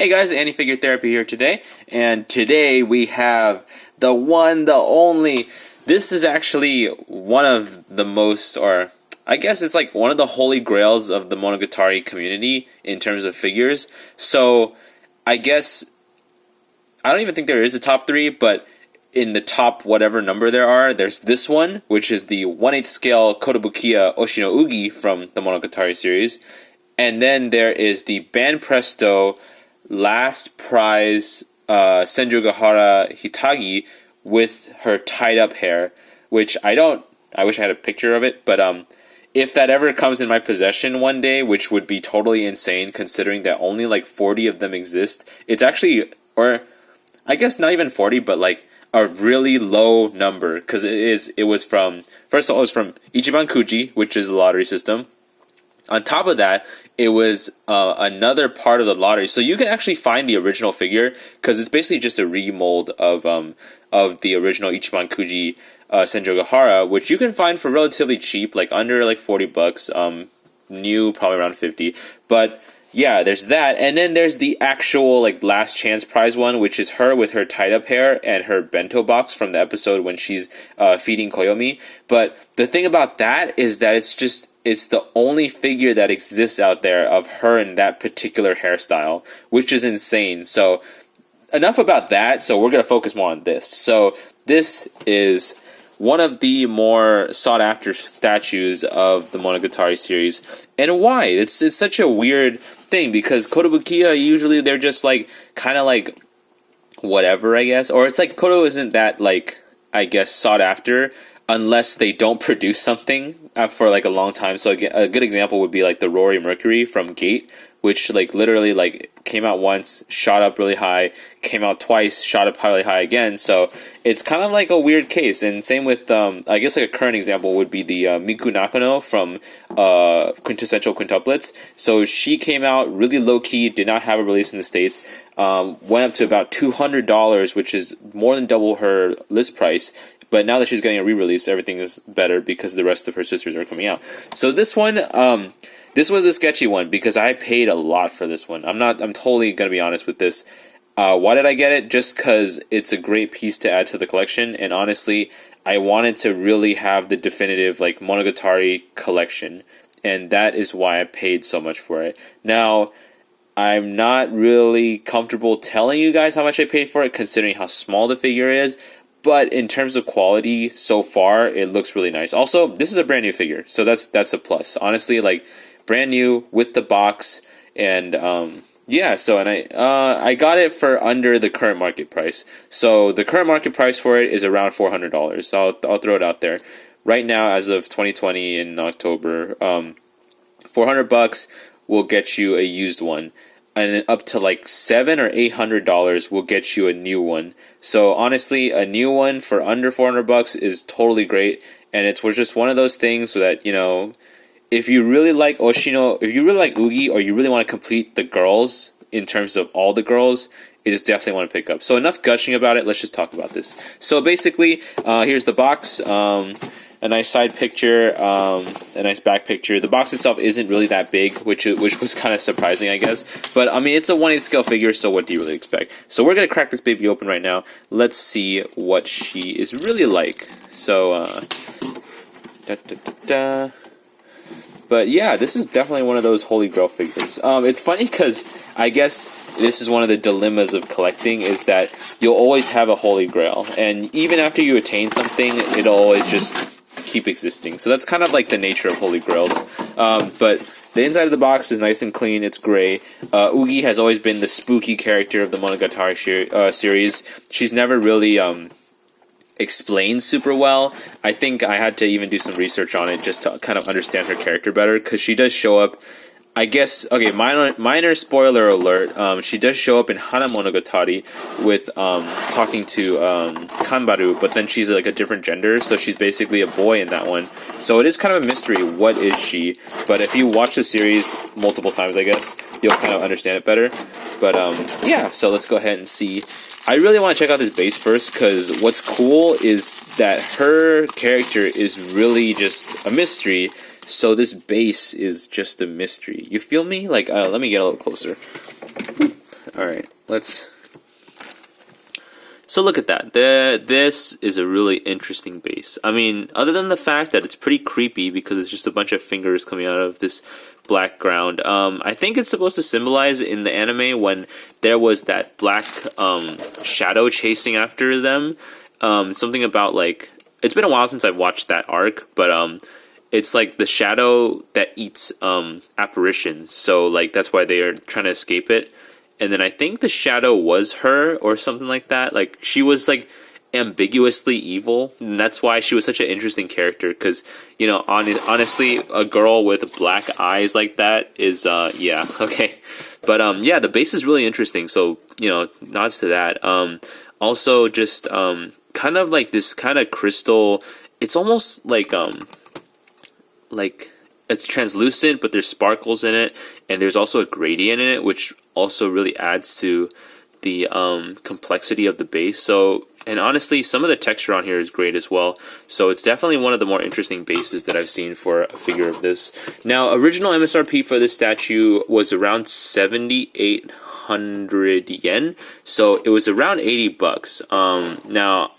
Hey guys, Annie Figure Therapy here today, and today we have the one, the only. This is actually one of the most, or I guess it's like one of the holy grails of the Monogatari community in terms of figures. So I guess I don't even think there is a top three, but in the top whatever number there are, there's this one, which is the 1/8 scale Kotobukiya Oshino Ougi from the Monogatari series. And then there is the Ban Presto last prize Senjogahara Hitagi with her tied up hair, which I wish I had a picture of it, but if that ever comes in my possession one day, which would be totally insane considering that only like 40 of them exist, it's actually, or I guess not even 40, but like a really low number, because it was from, first of all, it was from Ichiban Kuji, which is the lottery system. On top of that, it was another part of the lottery. So you can actually find the original figure, because it's basically just a remold of the original Ichiban Kuji Senjogahara, which you can find for relatively cheap, like under like $40, new probably around 50. But yeah, there's that, and then there's the actual like last chance prize one, which is her with her tied up hair and her bento box from the episode when she's feeding Koyomi. But the thing about that is that it's the only figure that exists out there of her in that particular hairstyle, which is insane. So enough about that. So we're going to focus more on this. So this is one of the more sought after statues of the Monogatari series. And why? It's such a weird thing, because Kotobukiya, usually they're just like kind of like whatever, I guess. Or it's like Koto isn't that like, I guess, sought after unless they don't produce something for like a long time. So a good example would be like the Rory Mercury from Gate, which like literally like came out once, shot up really high, came out twice, shot up really high again. So it's kind of like a weird case. And same with I guess like a current example would be the Miku Nakano from Quintessential Quintuplets. So she came out really low key, did not have a release in the States, went up to about $200, which is more than double her list price. But now that she's getting a re-release, everything is better because the rest of her sisters are coming out. So this one, this was a sketchy one because I paid a lot for this one. I'm totally going to be honest with this. Why did I get it? Just because it's a great piece to add to the collection. And honestly, I wanted to really have the definitive like Monogatari collection. And that is why I paid so much for it. Now, I'm not really comfortable telling you guys how much I paid for it, considering how small the figure is. But in terms of quality, so far, it looks really nice. Also, this is a brand new figure, so that's a plus. Honestly, like, brand new with the box, and yeah. So, and I got it for under the current market price. So the current market price for it is around $400. So I'll throw it out there. Right now, as of 2020 in October, $400 will get you a used one, and up to like $700 or $800 will get you a new one. So honestly, a new one for under $400 is totally great, and it was just one of those things that, you know, if you really like Oshino, if you really like Ougi, or you really want to complete the girls in terms of all the girls, it is definitely one to pick up. So enough gushing about it. Let's just talk about this. So basically, here's the box. A nice side picture, a nice back picture. The box itself isn't really that big, which was kind of surprising, I guess. But, I mean, it's a 1/8 scale figure, so what do you really expect? So we're going to crack this baby open right now. Let's see what she is really like. So, But, yeah, this is definitely one of those holy grail figures. It's funny because I guess this is one of the dilemmas of collecting, is that you'll always have a holy grail. And even after you attain something, it'll always just keep existing. So that's kind of like the nature of holy grails. But the inside of the box is nice and clean. It's gray. Ougi has always been the spooky character of the Monogatari series. She's never really explained super well. I think I had to even do some research on it just to kind of understand her character better, because she does show up, I guess, okay, minor spoiler alert, she does show up in Hana Monogatari with talking to Kanbaru, but then she's like a different gender, so she's basically a boy in that one. So it is kind of a mystery, what is she? But if you watch the series multiple times, I guess, you'll kind of understand it better. But yeah, so let's go ahead and see. I really want to check out this base first, because what's cool is that her character is really just a mystery. So this base is just a mystery. You feel me? Like, let me get a little closer. All right, let's. So look at that. This is a really interesting base. I mean, other than the fact that it's pretty creepy because it's just a bunch of fingers coming out of this black ground. I think it's supposed to symbolize in the anime when there was that black shadow chasing after them. Something about like, it's been a while since I've watched that arc, but it's like the shadow that eats apparitions. So like that's why they are trying to escape it. And then I think the shadow was her or something like that. Like she was like ambiguously evil, and that's why she was such an interesting character. Because you know, honestly, a girl with black eyes like that is yeah, okay. But yeah, the base is really interesting. So you know, nods to that. Also, just kind of like this kind of crystal. It's almost like it's translucent, but there's sparkles in it, and there's also a gradient in it, which also really adds to the complexity of the base. So, and honestly, some of the texture on here is great as well. So it's definitely one of the more interesting bases that I've seen for a figure of this. Now, original MSRP for this statue was around 7,800 yen, so it was around $80. Now,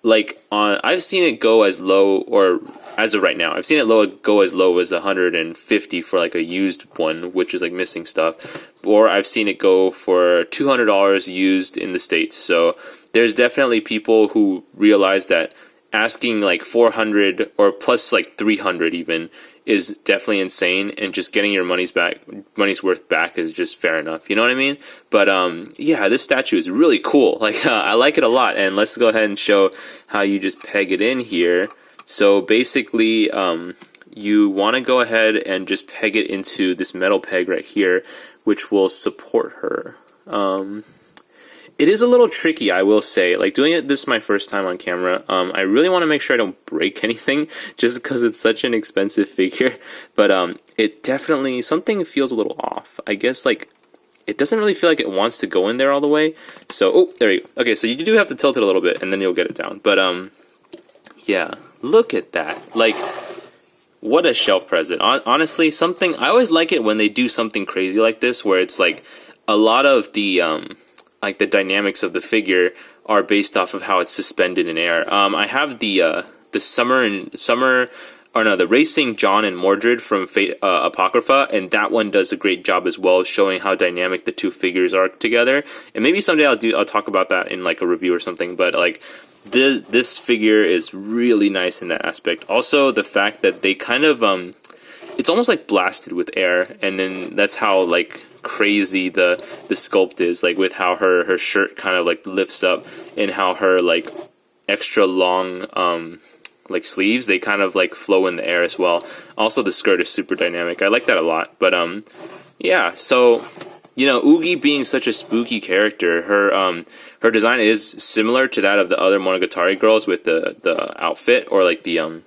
like I've seen it go as low, or as of right now, I've seen it go as low as 150 for like a used one, which is like missing stuff, or I've seen it go for $200 used in the States. So there's definitely people who realize that asking like 400 or plus like 300 even is definitely insane, and just getting your money's worth back is just fair enough. You know what I mean? But yeah, this statue is really cool. Like I like it a lot, and let's go ahead and show how you just peg it in here. So basically, you want to go ahead and just peg it into this metal peg right here, which will support her. It is a little tricky, I will say. Like, this is my first time on camera. I really want to make sure I don't break anything, just because it's such an expensive figure. But it definitely, something feels a little off. I guess, like, it doesn't really feel like it wants to go in there all the way. So, oh, there you go. Okay, so you do have to tilt it a little bit, and then you'll get it down. But, yeah, look at that. Like, what a shelf present. Honestly, something, I always like it when they do something crazy like this, where it's like a lot of the like the dynamics of the figure are based off of how it's suspended in air. I have the Racing John and Mordred from Fate Apocrypha, and that one does a great job as well, showing how dynamic the two figures are together. And maybe someday I'll talk about that in like a review or something. But like this figure is really nice in that aspect. Also, the fact that they kind of it's almost like blasted with air, and then that's how like crazy the sculpt is, like with how her shirt kind of like lifts up, and how her like extra long like sleeves, they kind of like flow in the air as well. Also, the skirt is super dynamic. I like that a lot. But yeah, so you know, Ougi being such a spooky character, her design is similar to that of the other Monogatari girls with the outfit, or like the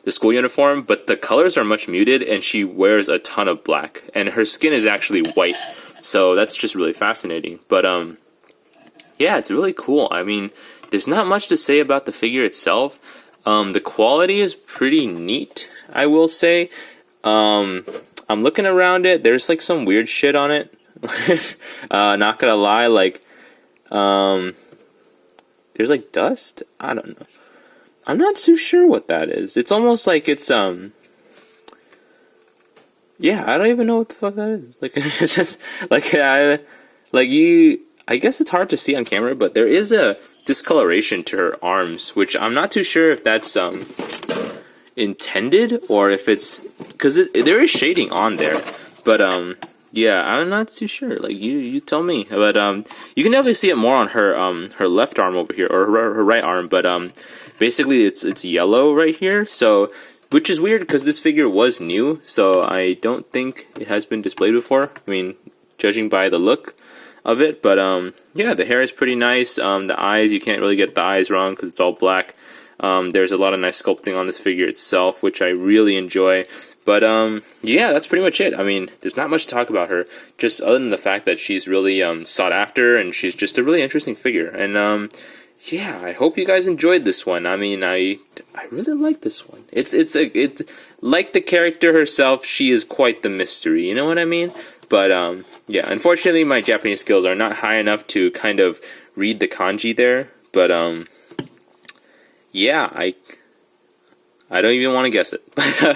school uniform, but the colors are much muted, and she wears a ton of black, and her skin is actually white, so that's just really fascinating. But yeah, it's really cool. I mean, there's not much to say about the figure itself. The quality is pretty neat, I will say. I'm looking around it, there's like some weird shit on it. Not gonna lie, like there's like dust, I don't know. I'm not too sure what that is. It's almost like it's yeah, I don't even know what the fuck that is. Like it's just like I guess it's hard to see on camera, but there is a discoloration to her arms, which I'm not too sure if that's intended, or if it's because there is shading on there. But yeah, I'm not too sure. Like you tell me. But you can definitely see it more on her left arm over here, or her right arm. But basically it's yellow right here. So, which is weird because this figure was new, so I don't think it has been displayed before. I mean, judging by the look of it. But yeah, the hair is pretty nice. The eyes, you can't really get the eyes wrong because it's all black. There's a lot of nice sculpting on this figure itself, which I really enjoy. But yeah, that's pretty much it. I mean, there's not much to talk about her, just other than the fact that she's really sought after, and she's just a really interesting figure. And yeah, I hope you guys enjoyed this one. I mean, I really like this one. It's like the character herself, she is quite the mystery. You know what I mean? But yeah, unfortunately, my Japanese skills are not high enough to kind of read the kanji there. But yeah, I don't even want to guess it.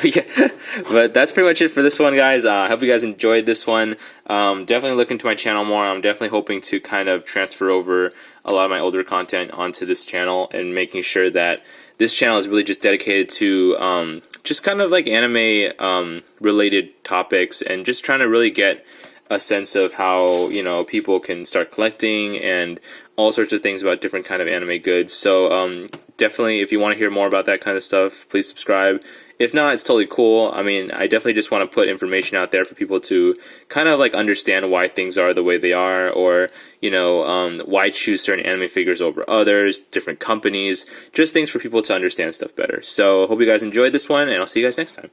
Yeah. But that's pretty much it for this one, guys. I hope you guys enjoyed this one. Definitely look into my channel more. I'm definitely hoping to kind of transfer over a lot of my older content onto this channel and making sure that this channel is really just dedicated to just kind of like anime related topics and just trying to really get a sense of how, you know, people can start collecting and all sorts of things about different kind of anime goods. So definitely, if you want to hear more about that kind of stuff, please subscribe. If not, it's totally cool. I mean, I definitely just want to put information out there for people to kind of like understand why things are the way they are, or, you know, why choose certain anime figures over others, different companies, just things for people to understand stuff better. So hope you guys enjoyed this one, and I'll see you guys next time.